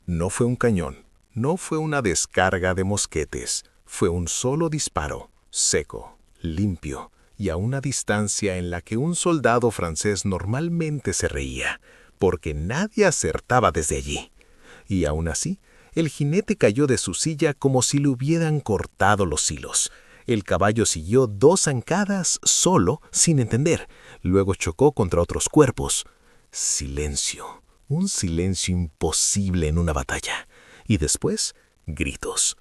No fue un cañón, no fue una descarga de mosquetes, fue un solo disparo, seco, limpio, y a una distancia en la que un soldado francés normalmente se reía, porque nadie acertaba desde allí. Y aún así, el jinete cayó de su silla como si le hubieran cortado los hilos. El caballo siguió 2 zancadas solo, sin entender. Luego chocó contra otros cuerpos. Silencio. Un silencio imposible en una batalla. Y después, gritos.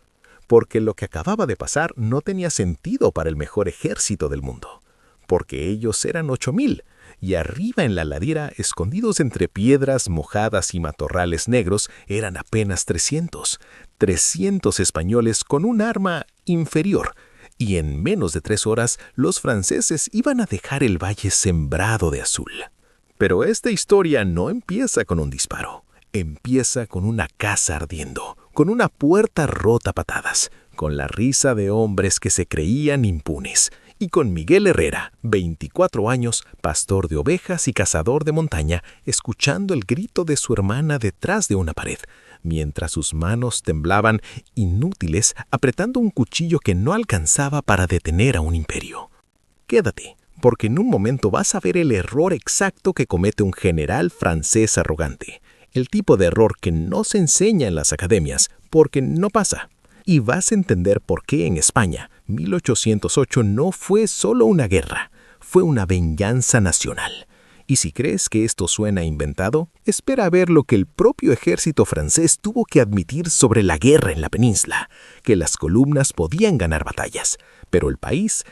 Porque lo que acababa de pasar no tenía sentido para el mejor ejército del mundo. Porque ellos eran 8,000. Y arriba en la ladera, escondidos entre piedras mojadas y matorrales negros, eran apenas 300. 300 españoles con un arma inferior. Y en menos de 3 horas, los franceses iban a dejar el valle sembrado de azul. Pero esta historia no empieza con un disparo. Empieza con una casa ardiendo, con una puerta rota a patadas, con la risa de hombres que se creían impunes, y con Miguel Herrera, 24 años, pastor de ovejas y cazador de montaña, escuchando el grito de su hermana detrás de una pared, mientras sus manos temblaban inútiles apretando un cuchillo que no alcanzaba para detener a un imperio. Quédate, porque en un momento vas a ver el error exacto que comete un general francés arrogante, el tipo de error que no se enseña en las academias, porque no pasa. Y vas a entender por qué en España, 1808 no fue solo una guerra, fue una venganza nacional. Y si crees que esto suena inventado, espera a ver lo que el propio ejército francés tuvo que admitir sobre la guerra en la península, que las columnas podían ganar batallas, pero el país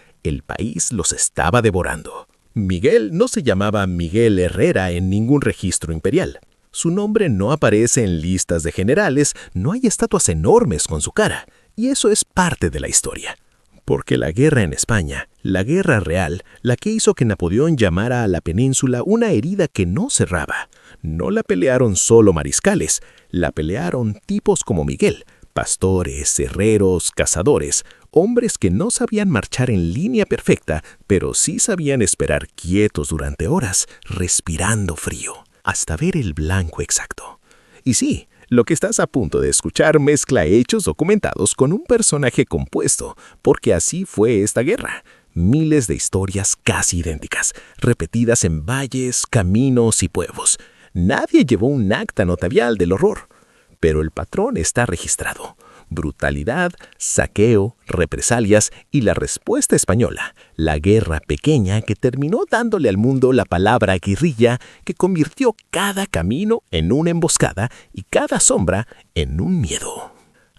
los estaba devorando. Miguel no se llamaba Miguel Herrera en ningún registro imperial. Su nombre no aparece en listas de generales, no hay estatuas enormes con su cara, y eso es parte de la historia. Porque la guerra en España, la guerra real, la que hizo que Napoleón llamara a la península una herida que no cerraba, no la pelearon solo mariscales, la pelearon tipos como Miguel, pastores, herreros, cazadores, hombres que no sabían marchar en línea perfecta, pero sí sabían esperar quietos durante horas, respirando frío, hasta ver el blanco exacto. Y sí, lo que estás a punto de escuchar mezcla hechos documentados con un personaje compuesto, porque así fue esta guerra. Miles de historias casi idénticas, repetidas en valles, caminos y pueblos. Nadie llevó un acta notarial del horror, pero el patrón está registrado. Brutalidad, saqueo, represalias y la respuesta española, la guerra pequeña que terminó dándole al mundo la palabra guerrilla que convirtió cada camino en una emboscada y cada sombra en un miedo.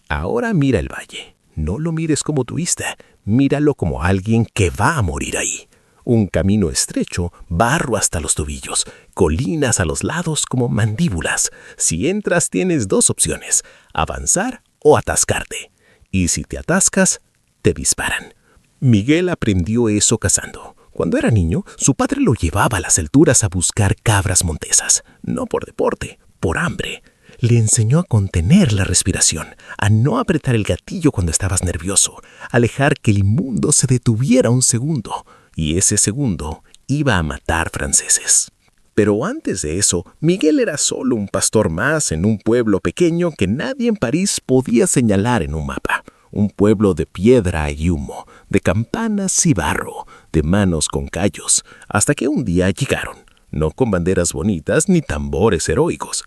Ahora mira el valle, no lo mires como turista, míralo como alguien que va a morir ahí. Un camino estrecho, barro hasta los tobillos, colinas a los lados como mandíbulas. Si entras tienes 2 opciones, avanzar o atascarte. Y si te atascas, te disparan. Miguel aprendió eso cazando. Cuando era niño, su padre lo llevaba a las alturas a buscar cabras montesas. No por deporte, por hambre. Le enseñó a contener la respiración, a no apretar el gatillo cuando estabas nervioso, a dejar que el mundo se detuviera un segundo. Y ese segundo iba a matar franceses. Pero antes de eso, Miguel era solo un pastor más en un pueblo pequeño que nadie en París podía señalar en un mapa. Un pueblo de piedra y humo, de campanas y barro, de manos con callos, hasta que un día llegaron, no con banderas bonitas ni tambores heroicos.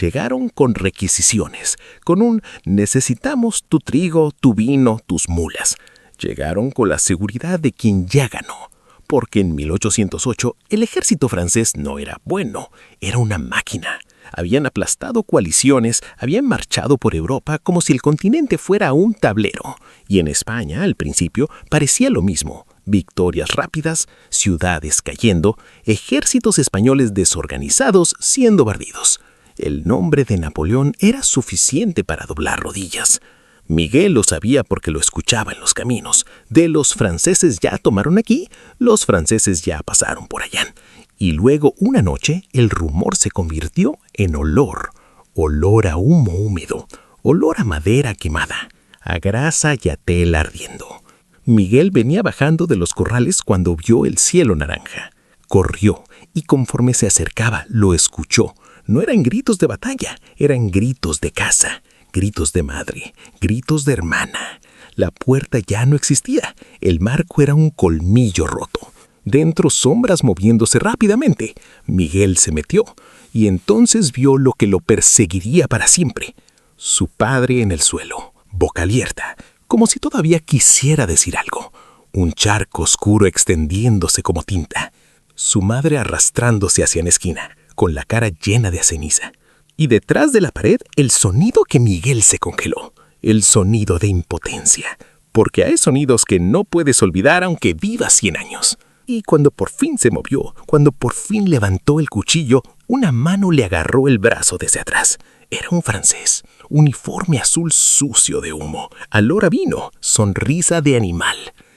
Llegaron con requisiciones, con un necesitamos tu trigo, tu vino, tus mulas. Llegaron con la seguridad de quien ya ganó. Porque en 1808 el ejército francés no era bueno, era una máquina. Habían aplastado coaliciones, habían marchado por Europa como si el continente fuera un tablero. Y en España, al principio, parecía lo mismo. Victorias rápidas, ciudades cayendo, ejércitos españoles desorganizados siendo barridos. El nombre de Napoleón era suficiente para doblar rodillas. Miguel lo sabía porque lo escuchaba en los caminos. De los franceses ya tomaron aquí, los franceses ya pasaron por allá. Y luego una noche el rumor se convirtió en olor. Olor a humo húmedo, olor a madera quemada, a grasa y a tela ardiendo. Miguel venía bajando de los corrales cuando vio el cielo naranja. Corrió y conforme se acercaba lo escuchó. No eran gritos de batalla, eran gritos de casa, gritos de madre, gritos de hermana. La puerta ya no existía, el marco era un colmillo roto. Dentro sombras moviéndose rápidamente. Miguel se metió y entonces vio lo que lo perseguiría para siempre. Su padre en el suelo, boca abierta, como si todavía quisiera decir algo. Un charco oscuro extendiéndose como tinta. Su madre arrastrándose hacia la esquina, con la cara llena de ceniza. Y detrás de la pared, el sonido que Miguel se congeló. El sonido de impotencia. Porque hay sonidos que no puedes olvidar aunque vivas 100 años. Y cuando por fin se movió, cuando por fin levantó el cuchillo, una mano le agarró el brazo desde atrás. Era un francés, uniforme azul sucio de humo. Alora vino, sonrisa de animal.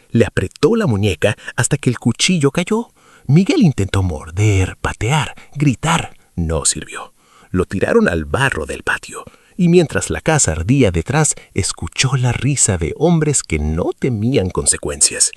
Le apretó la muñeca hasta que el cuchillo cayó. Miguel intentó morder, patear, gritar. No sirvió. Lo tiraron al barro del patio. Y mientras la casa ardía detrás, escuchó la risa de hombres que no temían consecuencias.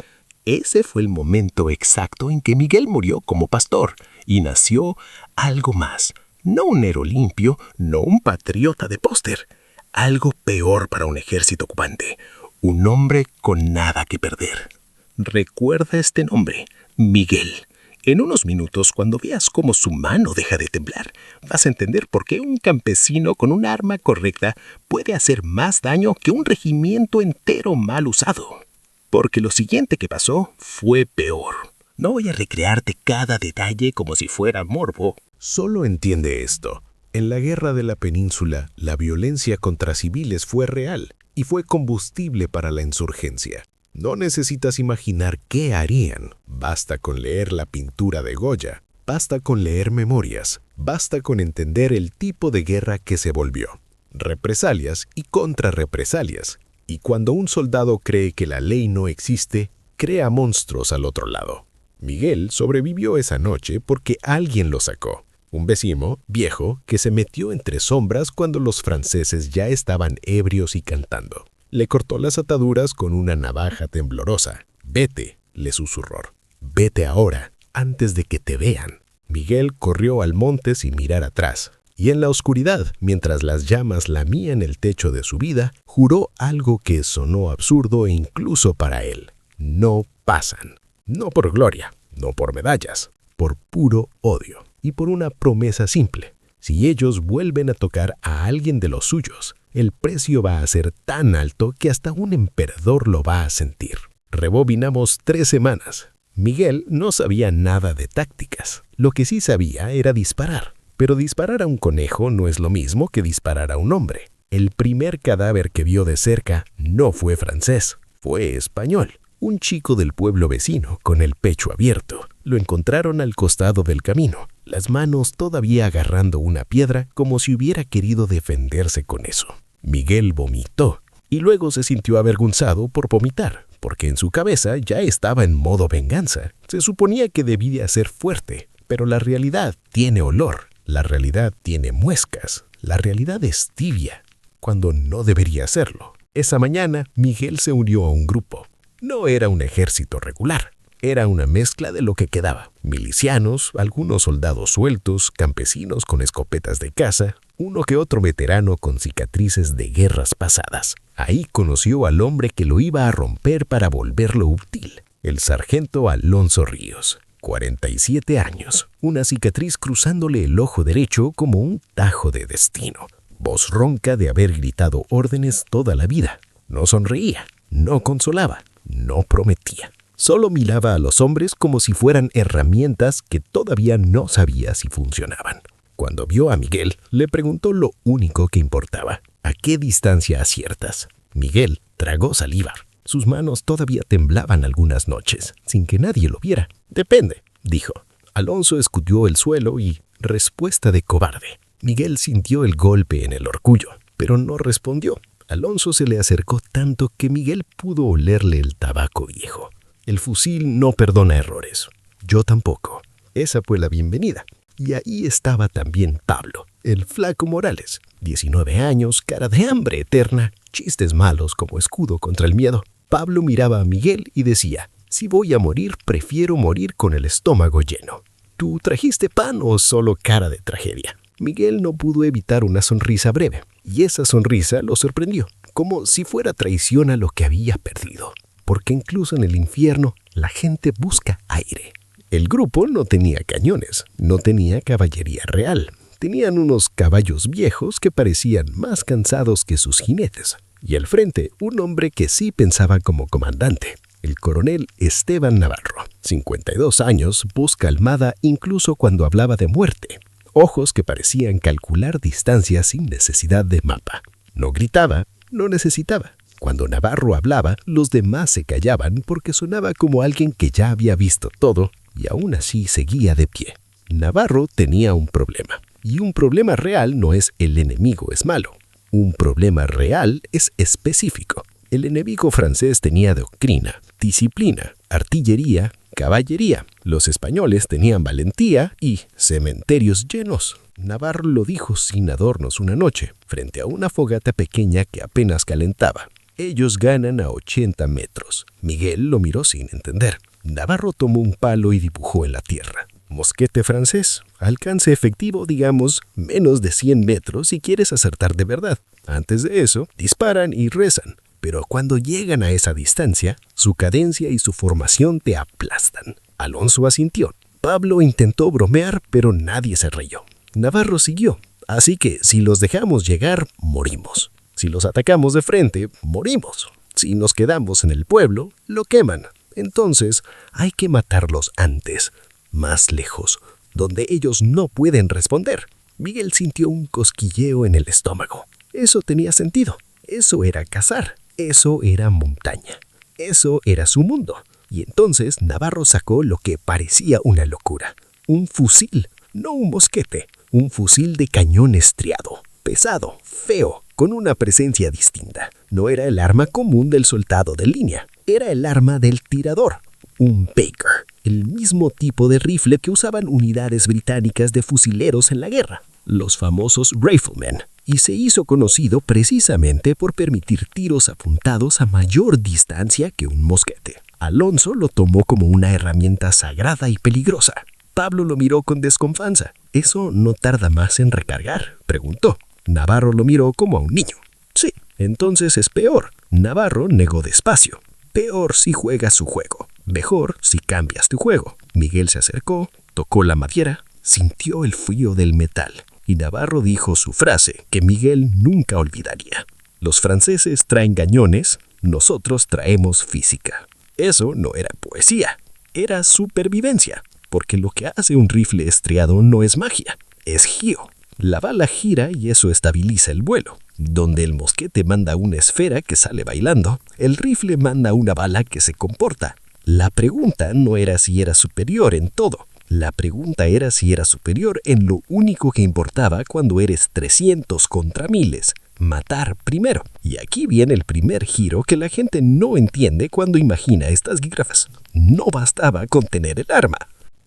Ese fue el momento exacto en que Miguel murió como pastor y nació algo más. No un héroe limpio, no un patriota de póster. Algo peor para un ejército ocupante. Un hombre con nada que perder. Recuerda este nombre, Miguel. En unos minutos, cuando veas cómo su mano deja de temblar, vas a entender por qué un campesino con un arma correcta puede hacer más daño que un regimiento entero mal usado. Porque lo siguiente que pasó fue peor. No voy a recrearte cada detalle como si fuera morbo. Solo entiende esto. En la guerra de la península, la violencia contra civiles fue real y fue combustible para la insurgencia. No necesitas imaginar qué harían. Basta con leer la pintura de Goya. Basta con leer memorias. Basta con entender el tipo de guerra que se volvió. Represalias y contrarrepresalias. Y cuando un soldado cree que la ley no existe, crea monstruos al otro lado. Miguel sobrevivió esa noche porque alguien lo sacó. Un vecino, viejo, que se metió entre sombras cuando los franceses ya estaban ebrios y cantando. Le cortó las ataduras con una navaja temblorosa. «Vete», le susurró. «Vete ahora, antes de que te vean». Miguel corrió al monte sin mirar atrás. Y en la oscuridad, mientras las llamas lamían el techo de su vida, juró algo que sonó absurdo incluso para él. No pasan. No por gloria, no por medallas, por puro odio. Y por una promesa simple. Si ellos vuelven a tocar a alguien de los suyos, el precio va a ser tan alto que hasta un emperador lo va a sentir. Rebobinamos 3 semanas. Miguel no sabía nada de tácticas. Lo que sí sabía era disparar. Pero disparar a un conejo no es lo mismo que disparar a un hombre. El primer cadáver que vio de cerca no fue francés, fue español. Un chico del pueblo vecino con el pecho abierto. Lo encontraron al costado del camino, las manos todavía agarrando una piedra como si hubiera querido defenderse con eso. Miguel vomitó y luego se sintió avergonzado por vomitar, porque en su cabeza ya estaba en modo venganza. Se suponía que debía ser fuerte, pero la realidad tiene olor. La realidad tiene muescas. La realidad es tibia, cuando no debería serlo. Esa mañana, Miguel se unió a un grupo. No era un ejército regular. Era una mezcla de lo que quedaba. Milicianos, algunos soldados sueltos, campesinos con escopetas de caza, uno que otro veterano con cicatrices de guerras pasadas. Ahí conoció al hombre que lo iba a romper para volverlo útil. El sargento Alonso Ríos. 47 años, una cicatriz cruzándole el ojo derecho como un tajo de destino. Voz ronca de haber gritado órdenes toda la vida. No sonreía, no consolaba, no prometía. Solo miraba a los hombres como si fueran herramientas que todavía no sabía si funcionaban. Cuando vio a Miguel, le preguntó lo único que importaba. ¿A qué distancia aciertas? Miguel tragó saliva. Sus manos todavía temblaban algunas noches, sin que nadie lo viera. «Depende», dijo. Alonso escudió el suelo y, respuesta de cobarde. Miguel sintió el golpe en el orgullo, pero no respondió. Alonso se le acercó tanto que Miguel pudo olerle el tabaco viejo. El fusil no perdona errores. Yo tampoco. Esa fue la bienvenida. Y ahí estaba también Pablo, el flaco Morales. 19 años, cara de hambre eterna, chistes malos como escudo contra el miedo. Pablo miraba a Miguel y decía, «Si voy a morir, prefiero morir con el estómago lleno». ¿Tú trajiste pan o solo cara de tragedia? Miguel no pudo evitar una sonrisa breve, y esa sonrisa lo sorprendió, como si fuera traición a lo que había perdido, porque incluso en el infierno la gente busca aire. El grupo no tenía cañones, no tenía caballería real. Tenían unos caballos viejos que parecían más cansados que sus jinetes. Y al frente, un hombre que sí pensaba como comandante, el coronel Esteban Navarro. 52 años, voz calmada incluso cuando hablaba de muerte. Ojos que parecían calcular distancias sin necesidad de mapa. No gritaba, no necesitaba. Cuando Navarro hablaba, los demás se callaban porque sonaba como alguien que ya había visto todo y aún así seguía de pie. Navarro tenía un problema. Y un problema real no es el enemigo es malo. Un problema real es específico. El enemigo francés tenía doctrina, disciplina, artillería, caballería. Los españoles tenían valentía y cementerios llenos. Navarro lo dijo sin adornos una noche, frente a una fogata pequeña que apenas calentaba. Ellos ganan a 80 metros. Miguel lo miró sin entender. Navarro tomó un palo y dibujó en la tierra. Mosquete francés, alcance efectivo, digamos, menos de 100 metros si quieres acertar de verdad. Antes de eso, disparan y rezan. Pero cuando llegan a esa distancia, su cadencia y su formación te aplastan. Alonso asintió. Pablo intentó bromear, pero nadie se rió. Navarro siguió. Así que si los dejamos llegar, morimos. Si los atacamos de frente, morimos. Si nos quedamos en el pueblo, lo queman. Entonces, hay que matarlos antes, más lejos, donde ellos no pueden responder. Miguel sintió un cosquilleo en el estómago. Eso tenía sentido. Eso era cazar. Eso era montaña. Eso era su mundo. Y entonces Navarro sacó lo que parecía una locura. Un fusil, no un mosquete. Un fusil de cañón estriado, pesado, feo, con una presencia distinta. No era el arma común del soldado de línea. Era el arma del tirador. Un Baker, el mismo tipo de rifle que usaban unidades británicas de fusileros en la guerra, los famosos Riflemen, y se hizo conocido precisamente por permitir tiros apuntados a mayor distancia que un mosquete. Alonso lo tomó como una herramienta sagrada y peligrosa. Pablo lo miró con desconfianza. ¿Eso no tarda más en recargar?, preguntó. Navarro lo miró como a un niño. Sí, entonces es peor. Navarro negó despacio. Peor si juegas su juego. Mejor si cambias tu juego. Miguel se acercó, tocó la madera, sintió el frío del metal. Y Navarro dijo su frase que Miguel nunca olvidaría. Los franceses traen cañones, nosotros traemos física. Eso no era poesía, era supervivencia. Porque lo que hace un rifle estriado no es magia, es giro. La bala gira y eso estabiliza el vuelo. Donde el mosquete manda una esfera que sale bailando, el rifle manda una bala que se comporta. La pregunta no era si era superior en todo. La pregunta era si era superior en lo único que importaba cuando eres 300 contra miles. Matar primero. Y aquí viene el primer giro que la gente no entiende cuando imagina estas guerras. No bastaba con tener el arma.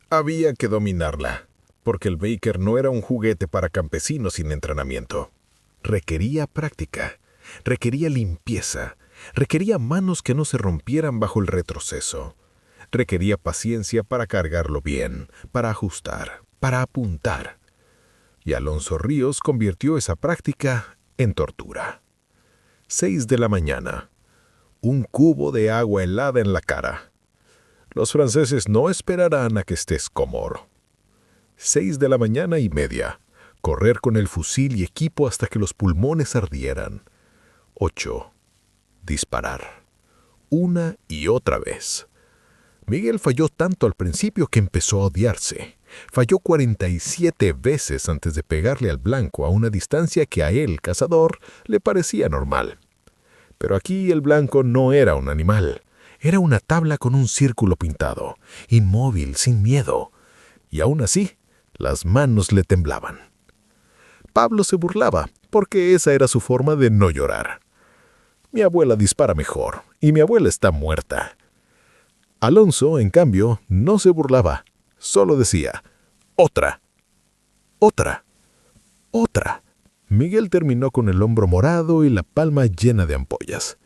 Había que dominarla, porque el Baker no era un juguete para campesinos sin entrenamiento. Requería práctica, requería limpieza, requería manos que no se rompieran bajo el retroceso. Requería paciencia para cargarlo bien, para ajustar, para apuntar. Y Alonso Ríos convirtió esa práctica en tortura. 6 de la mañana. Un cubo de agua helada en la cara. Los franceses no esperarán a que estés cómodo. 6 de la mañana y media. Correr con el fusil y equipo hasta que los pulmones ardieran. 8. Disparar. Una y otra vez. Miguel falló tanto al principio que empezó a odiarse. Falló 47 veces antes de pegarle al blanco a una distancia que a él, cazador, le parecía normal. Pero aquí el blanco no era un animal. Era una tabla con un círculo pintado, inmóvil, sin miedo. Y aún así, las manos le temblaban. Pablo se burlaba, porque esa era su forma de no llorar. Mi abuela dispara mejor, y mi abuela está muerta. Alonso, en cambio, no se burlaba. Solo decía, otra, otra, otra. Miguel terminó con el hombro morado y la palma llena de ampollas.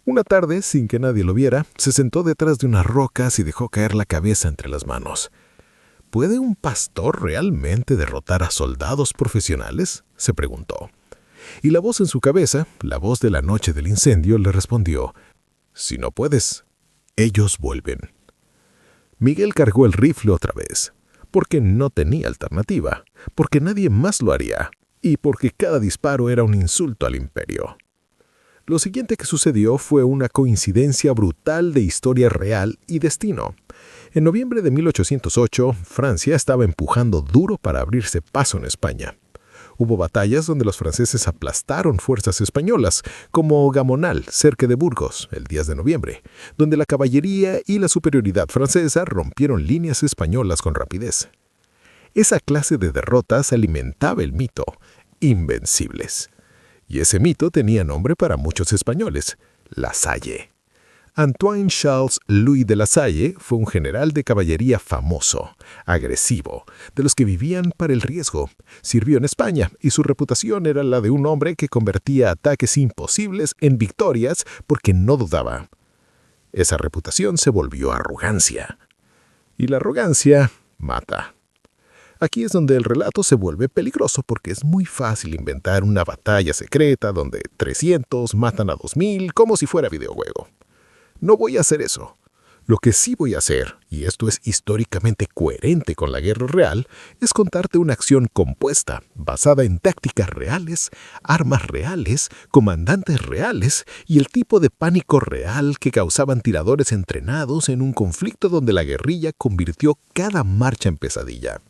Una tarde, sin que nadie lo viera, se sentó detrás de unas rocas y dejó caer la cabeza entre las manos. ¿Puede un pastor realmente derrotar a soldados profesionales?, se preguntó. Y la voz en su cabeza, la voz de la noche del incendio, le respondió: si no puedes, ellos vuelven. Miguel cargó el rifle otra vez, porque no tenía alternativa, porque nadie más lo haría, y porque cada disparo era un insulto al imperio. Lo siguiente que sucedió fue una coincidencia brutal de historia real y destino. En noviembre de 1808, Francia estaba empujando duro para abrirse paso en España. Hubo batallas donde los franceses aplastaron fuerzas españolas, como Gamonal, cerca de Burgos, el 10 de noviembre, donde la caballería y la superioridad francesa rompieron líneas españolas con rapidez. Esa clase de derrotas alimentaba el mito, invencibles. Y ese mito tenía nombre para muchos españoles: La Salle. Antoine Charles Louis de La Salle fue un general de caballería famoso, agresivo, de los que vivían para el riesgo. Sirvió en España y su reputación era la de un hombre que convertía ataques imposibles en victorias porque no dudaba. Esa reputación se volvió arrogancia. Y la arrogancia mata. Aquí es donde el relato se vuelve peligroso porque es muy fácil inventar una batalla secreta donde 300 matan a 2000 como si fuera videojuego. No voy a hacer eso. Lo que sí voy a hacer, y esto es históricamente coherente con la guerra real, es contarte una acción compuesta, basada en tácticas reales, armas reales, comandantes reales y el tipo de pánico real que causaban tiradores entrenados en un conflicto donde la guerrilla convirtió cada marcha en pesadilla.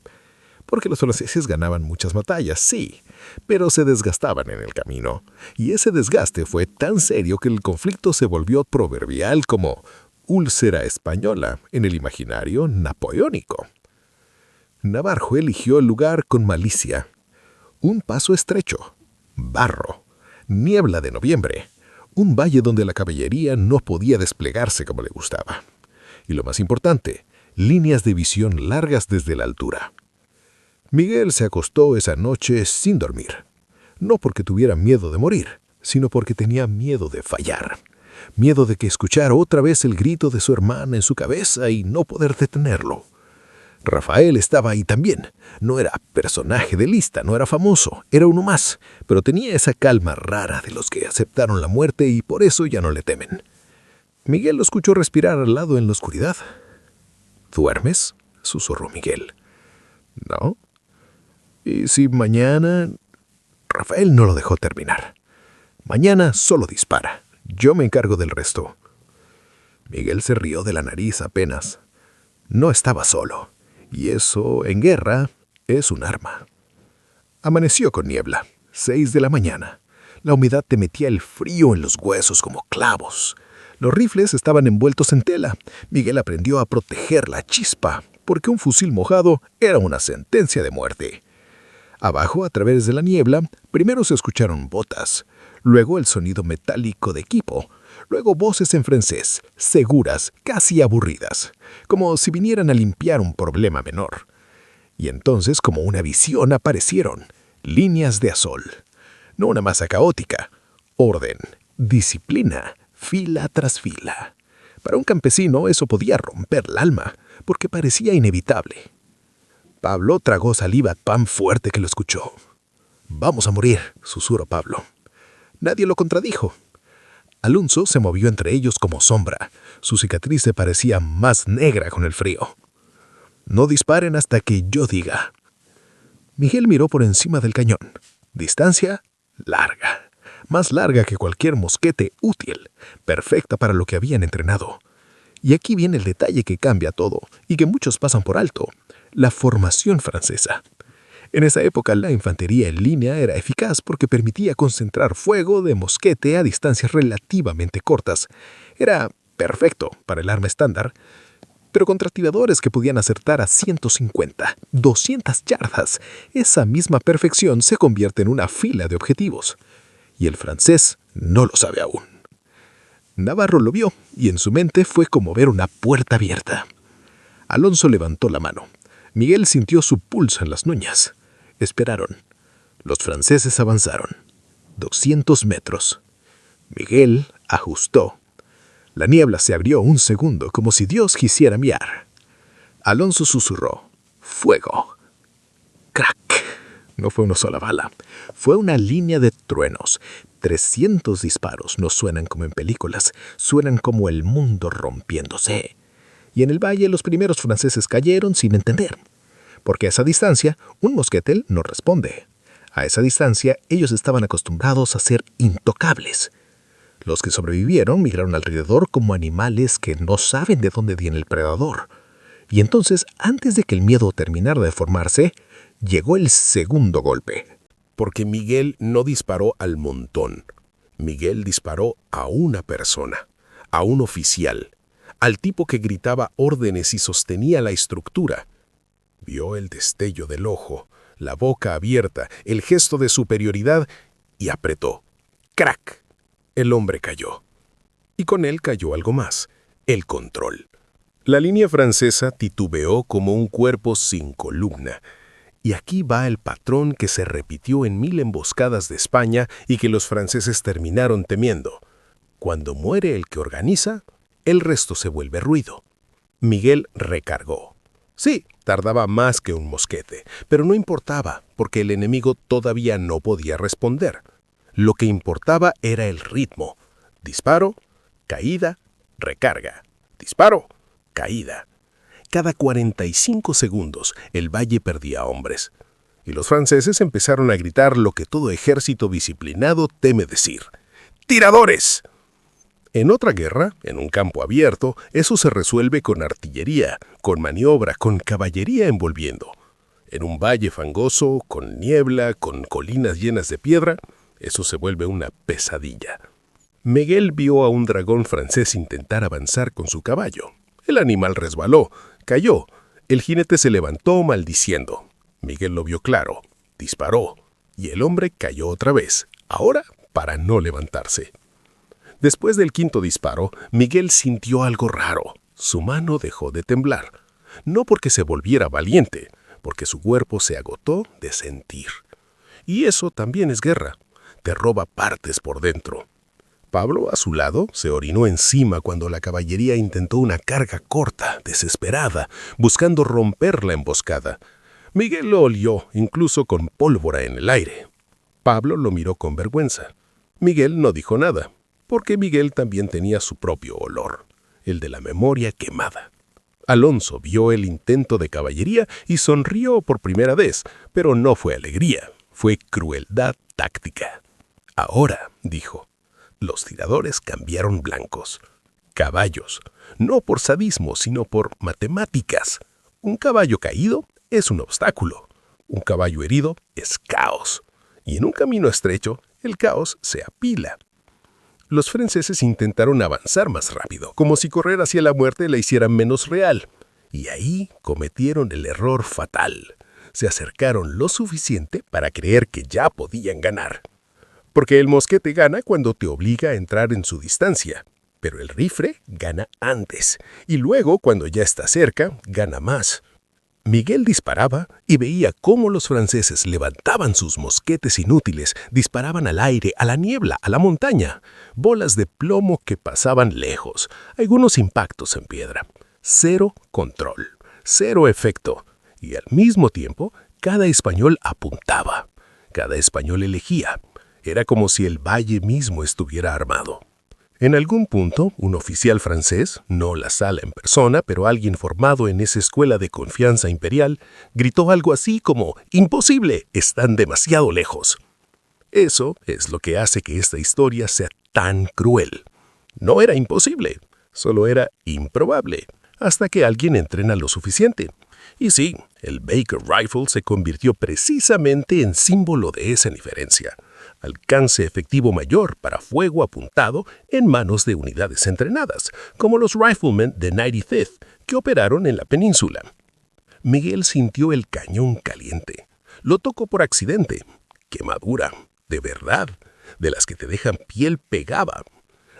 Porque los franceses ganaban muchas batallas, sí, pero se desgastaban en el camino. Y ese desgaste fue tan serio que el conflicto se volvió proverbial como úlcera española en el imaginario napoleónico. Navarro eligió el lugar con malicia. Un paso estrecho, barro, niebla de noviembre, un valle donde la caballería no podía desplegarse como le gustaba. Y lo más importante, líneas de visión largas desde la altura. Miguel se acostó esa noche sin dormir, no porque tuviera miedo de morir, sino porque tenía miedo de fallar, miedo de que escuchara otra vez el grito de su hermana en su cabeza y no poder detenerlo. Rafael estaba ahí también. No era personaje de lista, no era famoso, era uno más, pero tenía esa calma rara de los que aceptaron la muerte y por eso ya no le temen. Miguel lo escuchó respirar al lado en la oscuridad. ¿Duermes?, susurró Miguel. ¿No? ¿Y si mañana...? Rafael no lo dejó terminar. Mañana solo dispara. Yo me encargo del resto. Miguel se rió de la nariz apenas. No estaba solo. Y eso, en guerra, es un arma. Amaneció con niebla. 6 de la mañana. La humedad te metía el frío en los huesos como clavos. Los rifles estaban envueltos en tela. Miguel aprendió a proteger la chispa, porque un fusil mojado era una sentencia de muerte. Abajo, a través de la niebla, primero se escucharon botas, luego el sonido metálico de equipo, luego voces en francés, seguras, casi aburridas, como si vinieran a limpiar un problema menor. Y entonces, como una visión, aparecieron líneas de azul. No una masa caótica, orden, disciplina, fila tras fila. Para un campesino eso podía romper el alma, porque parecía inevitable. Pablo tragó saliva tan fuerte que lo escuchó. «Vamos a morir», susurró Pablo. Nadie lo contradijo. Alonso se movió entre ellos como sombra. Su cicatriz se parecía más negra con el frío. «No disparen hasta que yo diga». Miguel miró por encima del cañón. Distancia larga. Más larga que cualquier mosquete útil. Perfecta para lo que habían entrenado. Y aquí viene el detalle que cambia todo y que muchos pasan por alto. La formación francesa. En esa época la infantería en línea era eficaz porque permitía concentrar fuego de mosquete a distancias relativamente cortas. Era perfecto para el arma estándar, pero contra tiradores que podían acertar a 150, 200 yardas, esa misma perfección se convierte en una fila de objetivos. Y el francés no lo sabe aún. Navarro lo vio y en su mente fue como ver una puerta abierta. Alonso levantó la mano. Miguel sintió su pulso en las nuñas. Esperaron. Los franceses avanzaron. 200 metros. Miguel ajustó. La niebla se abrió un segundo como si Dios quisiera mirar. Alonso susurró. Fuego. ¡Crack! No fue una sola bala. Fue una línea de truenos. 300 disparos no suenan como en películas, suenan como el mundo rompiéndose. Y en el valle los primeros franceses cayeron sin entender. Porque a esa distancia, un mosquetel no responde. A esa distancia, ellos estaban acostumbrados a ser intocables. Los que sobrevivieron migraron alrededor como animales que no saben de dónde viene el predador. Y entonces, antes de que el miedo terminara de formarse, llegó el segundo golpe. Porque Miguel no disparó al montón. Miguel disparó a una persona, a un oficial, al tipo que gritaba órdenes y sostenía la estructura. Vio el destello del ojo, la boca abierta, el gesto de superioridad y apretó. ¡Crack! El hombre cayó. Y con él cayó algo más, el control. La línea francesa titubeó como un cuerpo sin columna. Y aquí va el patrón que se repitió en 1000 emboscadas de España y que los franceses terminaron temiendo. Cuando muere el que organiza, el resto se vuelve ruido. Miguel recargó. Sí, tardaba más que un mosquete, pero no importaba, porque el enemigo todavía no podía responder. Lo que importaba era el ritmo. Disparo, caída, recarga. Disparo, caída. Cada 45 segundos el valle perdía hombres. Y los franceses empezaron a gritar lo que todo ejército disciplinado teme decir. ¡Tiradores! En otra guerra, en un campo abierto, eso se resuelve con artillería, con maniobra, con caballería envolviendo. En un valle fangoso, con niebla, con colinas llenas de piedra, eso se vuelve una pesadilla. Miguel vio a un dragón francés intentar avanzar con su caballo. El animal resbaló, cayó. El jinete se levantó maldiciendo. Miguel lo vio claro, disparó, y el hombre cayó otra vez, ahora para no levantarse. Después del quinto disparo, Miguel sintió algo raro. Su mano dejó de temblar. No porque se volviera valiente, porque su cuerpo se agotó de sentir. Y eso también es guerra. Te roba partes por dentro. Pablo, a su lado, se orinó encima cuando la caballería intentó una carga corta, desesperada, buscando romper la emboscada. Miguel lo olió, incluso con pólvora en el aire. Pablo lo miró con vergüenza. Miguel no dijo nada, porque Miguel también tenía su propio olor, el de la memoria quemada. Alonso vio el intento de caballería y sonrió por primera vez, pero no fue alegría, fue crueldad táctica. Ahora, dijo, los tiradores cambiaron blancos. Caballos, no por sadismo, sino por matemáticas. Un caballo caído es un obstáculo. Un caballo herido es caos. Y en un camino estrecho, el caos se apila. Los franceses intentaron avanzar más rápido, como si correr hacia la muerte la hiciera menos real. Y ahí cometieron el error fatal. Se acercaron lo suficiente para creer que ya podían ganar. Porque el mosquete gana cuando te obliga a entrar en su distancia, pero el rifle gana antes, y luego, cuando ya está cerca, gana más. Miguel disparaba y veía cómo los franceses levantaban sus mosquetes inútiles, disparaban al aire, a la niebla, a la montaña, bolas de plomo que pasaban lejos, algunos impactos en piedra. Cero control, cero efecto, y al mismo tiempo, cada español apuntaba, cada español elegía. Era como si el valle mismo estuviera armado. En algún punto, un oficial francés, no la sala en persona, pero alguien formado en esa escuela de confianza imperial, gritó algo así como «¡Imposible! Están demasiado lejos». Eso es lo que hace que esta historia sea tan cruel. No era imposible, solo era improbable, hasta que alguien entrena lo suficiente. Y sí, el Baker Rifle se convirtió precisamente en símbolo de esa diferencia. Alcance efectivo mayor para fuego apuntado en manos de unidades entrenadas, como los Riflemen de 95th, que operaron en la península. Miguel sintió el cañón caliente. Lo tocó por accidente. Quemadura, de verdad, de las que te dejan piel pegada.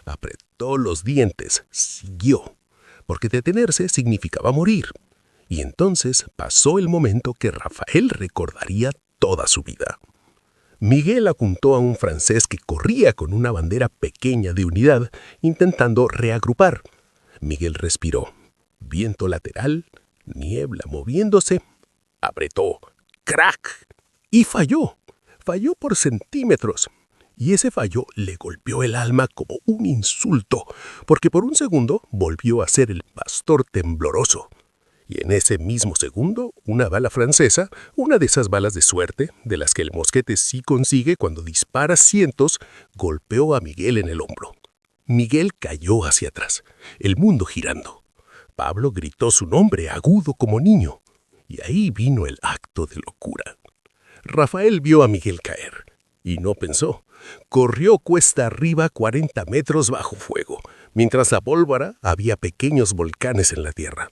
Apretó los dientes, siguió, porque detenerse significaba morir. Y entonces pasó el momento que Rafael recordaría toda su vida. Miguel apuntó a un francés que corría con una bandera pequeña de unidad, intentando reagrupar. Miguel respiró. Viento lateral, niebla moviéndose, Apretó. ¡Crack! Y falló. Falló por centímetros. Y ese fallo le golpeó el alma como un insulto, porque por un segundo volvió a ser el pastor tembloroso. Y en ese mismo segundo, una bala francesa, una de esas balas de suerte, de las que el mosquete sí consigue cuando dispara cientos, golpeó a Miguel en el hombro. Miguel cayó hacia atrás, el mundo girando. Pablo gritó su nombre agudo como niño, y ahí vino el acto de locura. Rafael vio a Miguel caer, y no pensó. Corrió cuesta arriba 40 metros bajo fuego, mientras la pólvora había pequeños volcanes en la tierra.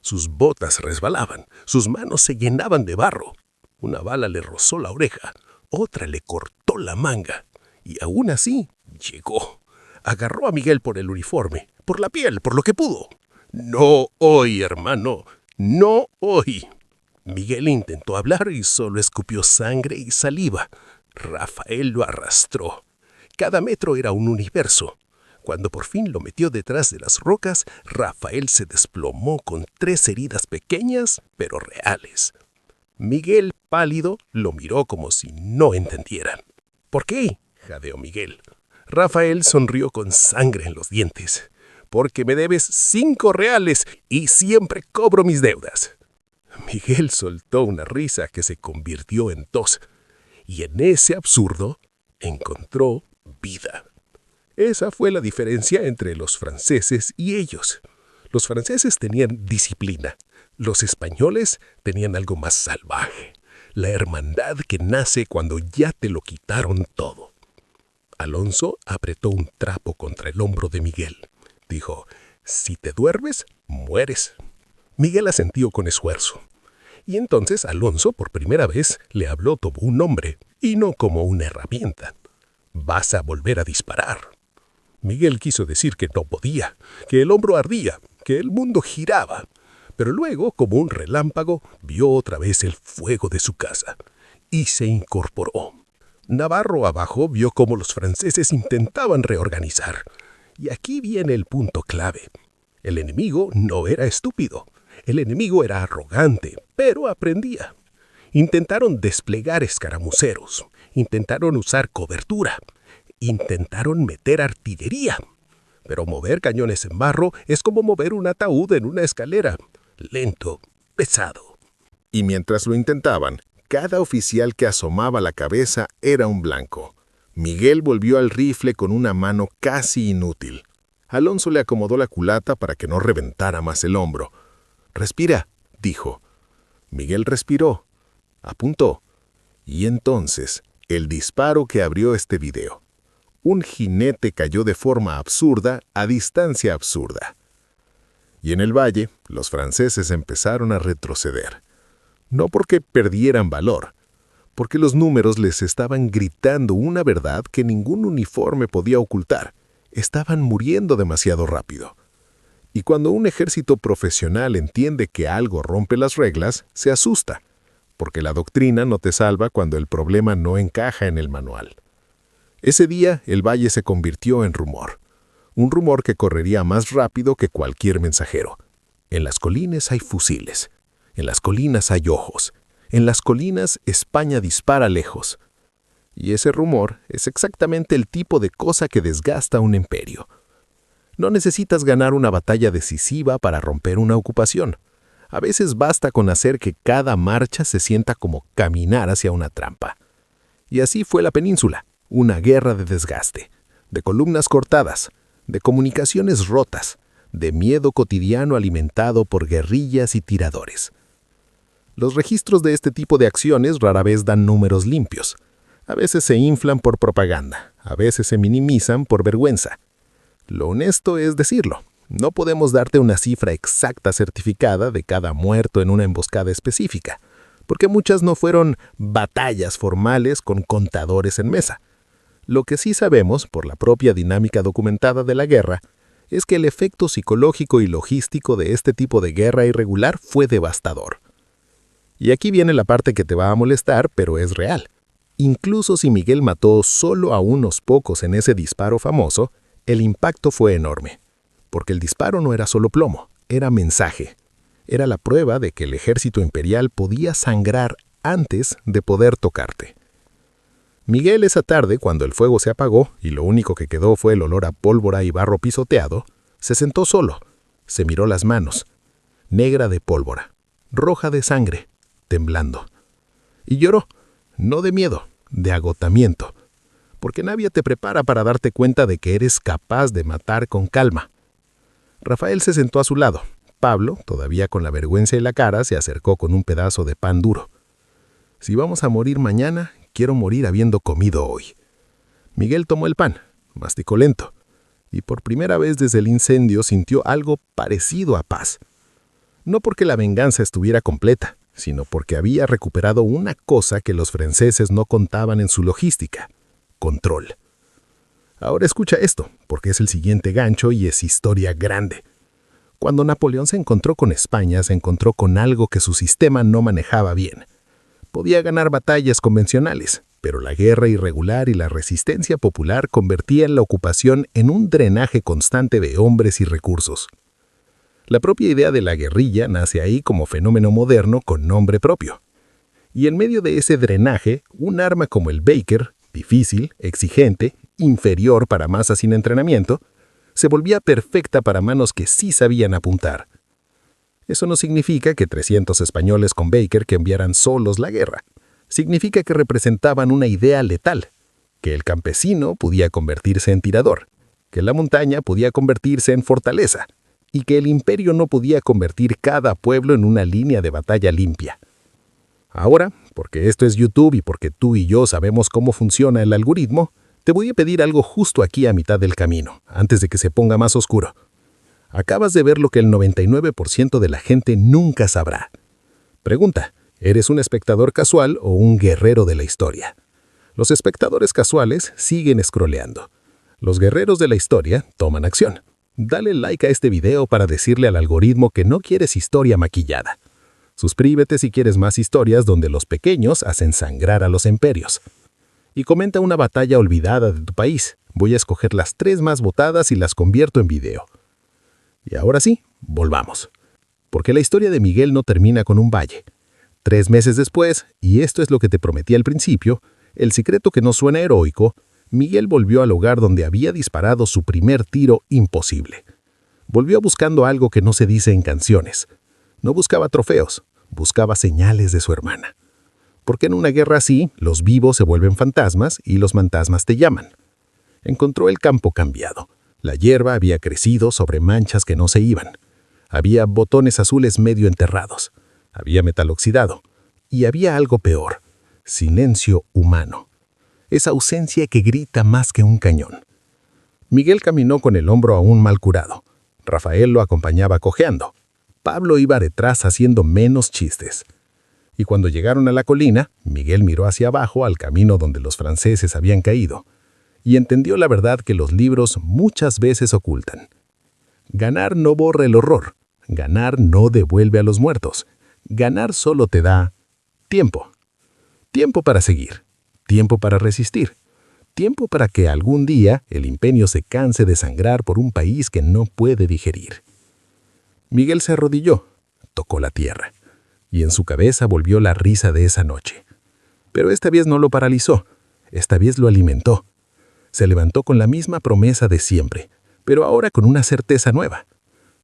Sus botas resbalaban, sus manos se llenaban de barro. Una bala le rozó la oreja, otra le cortó la manga, y aún así llegó. Agarró a Miguel por el uniforme, por la piel, por lo que pudo. «No hoy, hermano, no hoy». Miguel intentó hablar y solo escupió sangre y saliva. Rafael lo arrastró. Cada metro era un universo. Cuando por fin lo metió detrás de las rocas, Rafael se desplomó con 3 heridas pequeñas, pero reales. Miguel, pálido, lo miró como si no entendiera. «¿Por qué?», jadeó Miguel. Rafael sonrió con sangre en los dientes. «Porque me debes 5 reales y siempre cobro mis deudas». Miguel soltó una risa que se convirtió en tos, y en ese absurdo encontró vida. Esa fue la diferencia entre los franceses y ellos. Los franceses tenían disciplina, los españoles tenían algo más salvaje, la hermandad que nace cuando ya te lo quitaron todo. Alonso apretó un trapo contra el hombro de Miguel. Dijo: «Si te duermes, mueres». Miguel asintió con esfuerzo. Y entonces Alonso, por primera vez, le habló como un hombre, y no como una herramienta. «Vas a volver a disparar». Miguel quiso decir que no podía, que el hombro ardía, que el mundo giraba. Pero luego, como un relámpago, vio otra vez el fuego de su casa, y se incorporó. Navarro abajo vio cómo los franceses intentaban reorganizar. Y aquí viene el punto clave. El enemigo no era estúpido. El enemigo era arrogante, pero aprendía. Intentaron desplegar escaramuceros, intentaron usar cobertura, intentaron meter artillería. Pero mover cañones en barro es como mover un ataúd en una escalera. Lento, pesado. Y mientras lo intentaban, cada oficial que asomaba la cabeza era un blanco. Miguel volvió al rifle con una mano casi inútil. Alonso le acomodó la culata para que no reventara más el hombro. «Respira», dijo. Miguel respiró, apuntó, y entonces el disparo que abrió este video. Un jinete cayó de forma absurda a distancia absurda. Y en el valle, los franceses empezaron a retroceder. No porque perdieran valor, porque los números les estaban gritando una verdad que ningún uniforme podía ocultar. Estaban muriendo demasiado rápido. Y cuando un ejército profesional entiende que algo rompe las reglas, se asusta, porque la doctrina no te salva cuando el problema no encaja en el manual. Ese día, el valle se convirtió en rumor. Un rumor que correría más rápido que cualquier mensajero. En las colinas hay fusiles. En las colinas hay ojos. En las colinas España dispara lejos. Y ese rumor es exactamente el tipo de cosa que desgasta un imperio. No necesitas ganar una batalla decisiva para romper una ocupación. A veces basta con hacer que cada marcha se sienta como caminar hacia una trampa. Y así fue la península, una guerra de desgaste, de columnas cortadas, de comunicaciones rotas, de miedo cotidiano alimentado por guerrillas y tiradores. Los registros de este tipo de acciones rara vez dan números limpios. A veces se inflan por propaganda, a veces se minimizan por vergüenza. Lo honesto es decirlo. No podemos darte una cifra exacta certificada de cada muerto en una emboscada específica, porque muchas no fueron batallas formales con contadores en mesa. Lo que sí sabemos, por la propia dinámica documentada de la guerra, es que el efecto psicológico y logístico de este tipo de guerra irregular fue devastador. Y aquí viene la parte que te va a molestar, pero es real. Incluso si Miguel mató solo a unos pocos en ese disparo famoso, el impacto fue enorme, porque el disparo no era solo plomo, era mensaje. Era la prueba de que el ejército imperial podía sangrar antes de poder tocarte. Miguel esa tarde, cuando el fuego se apagó y lo único que quedó fue el olor a pólvora y barro pisoteado, se sentó solo, se miró las manos, negra de pólvora, roja de sangre, temblando. Y lloró, no de miedo, de agotamiento, porque nadie te prepara para darte cuenta de que eres capaz de matar con calma. Rafael se sentó a su lado. Pablo, todavía con la vergüenza en la cara, se acercó con un pedazo de pan duro. Si vamos a morir mañana, quiero morir habiendo comido hoy. Miguel tomó el pan, masticó lento, y por primera vez desde el incendio sintió algo parecido a paz. No porque la venganza estuviera completa, sino porque había recuperado una cosa que los franceses no contaban en su logística: control. Ahora escucha esto, porque es el siguiente gancho y es historia grande. Cuando Napoleón se encontró con España, se encontró con algo que su sistema no manejaba bien. Podía ganar batallas convencionales, pero la guerra irregular y la resistencia popular convertían la ocupación en un drenaje constante de hombres y recursos. La propia idea de la guerrilla nace ahí como fenómeno moderno con nombre propio. Y en medio de ese drenaje, un arma como el Baker, difícil, exigente, inferior para masas sin entrenamiento, se volvía perfecta para manos que sí sabían apuntar. Eso no significa que 300 españoles con Baker que enviaran solos la guerra. Significa que representaban una idea letal, que el campesino podía convertirse en tirador, que la montaña podía convertirse en fortaleza, y que el imperio no podía convertir cada pueblo en una línea de batalla limpia. Ahora, porque esto es YouTube y porque tú y yo sabemos cómo funciona el algoritmo, te voy a pedir algo justo aquí a mitad del camino, antes de que se ponga más oscuro. Acabas de ver lo que el 99% de la gente nunca sabrá. Pregunta, ¿eres un espectador casual o un guerrero de la historia? Los espectadores casuales siguen scrolleando. Los guerreros de la historia toman acción. Dale like a este video para decirle al algoritmo que no quieres historia maquillada. Suscríbete si quieres más historias donde los pequeños hacen sangrar a los imperios. Y comenta una batalla olvidada de tu país. Voy a escoger las 3 más votadas y las convierto en video. Y ahora sí, volvamos. Porque la historia de Miguel no termina con un valle. 3 meses después, y esto es lo que te prometí al principio, el secreto que no suena heroico, Miguel volvió al hogar donde había disparado su primer tiro imposible. Volvió buscando algo que no se dice en canciones. No buscaba trofeos, buscaba señales de su hermana. Porque en una guerra así, los vivos se vuelven fantasmas y los fantasmas te llaman. Encontró el campo cambiado. La hierba había crecido sobre manchas que no se iban. Había botones azules medio enterrados. Había metal oxidado. Y había algo peor: silencio humano. Esa ausencia que grita más que un cañón. Miguel caminó con el hombro aún mal curado. Rafael lo acompañaba cojeando. Pablo iba detrás haciendo menos chistes. Y cuando llegaron a la colina, Miguel miró hacia abajo al camino donde los franceses habían caído, y entendió la verdad que los libros muchas veces ocultan. Ganar no borra el horror. Ganar no devuelve a los muertos. Ganar solo te da tiempo. Tiempo para seguir. Tiempo para resistir. Tiempo para que algún día el imperio se canse de sangrar por un país que no puede digerir. Miguel se arrodilló, tocó la tierra, y en su cabeza volvió la risa de esa noche. Pero esta vez no lo paralizó, esta vez lo alimentó. Se levantó con la misma promesa de siempre, pero ahora con una certeza nueva.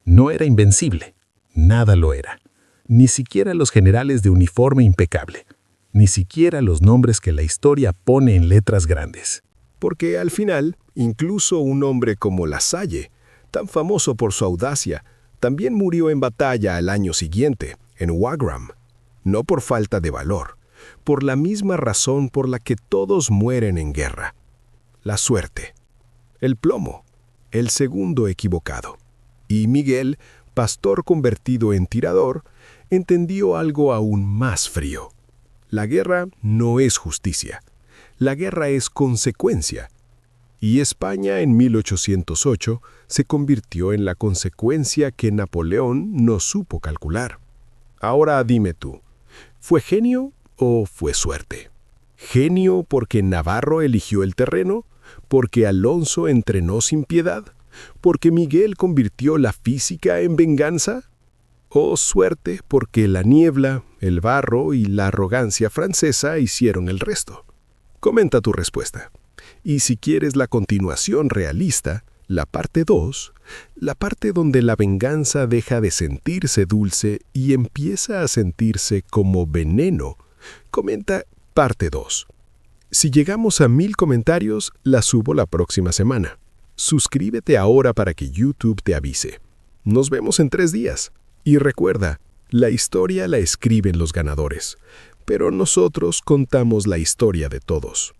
No era invencible, nada lo era. Ni siquiera los generales de uniforme impecable. Ni siquiera los nombres que la historia pone en letras grandes. Porque al final, incluso un hombre como Lasalle, tan famoso por su audacia, también murió en batalla al año siguiente, en Wagram. No por falta de valor, por la misma razón por la que todos mueren en guerra: la suerte, el plomo, el segundo equivocado. Y Miguel, pastor convertido en tirador, entendió algo aún más frío. La guerra no es justicia. La guerra es consecuencia. Y España en 1808 se convirtió en la consecuencia que Napoleón no supo calcular. Ahora dime tú, ¿fue genio o fue suerte? ¿Genio porque Navarro eligió el terreno? ¿Porque Alonso entrenó sin piedad? ¿Porque Miguel convirtió la física en venganza? ¿O suerte porque la niebla, el barro y la arrogancia francesa hicieron el resto? Comenta tu respuesta. Y si quieres la continuación realista, la parte 2, la parte donde la venganza deja de sentirse dulce y empieza a sentirse como veneno, comenta parte 2. Si llegamos a 1000 comentarios, la subo la próxima semana. Suscríbete ahora para que YouTube te avise. Nos vemos en 3 días. Y recuerda, la historia la escriben los ganadores, pero nosotros contamos la historia de todos.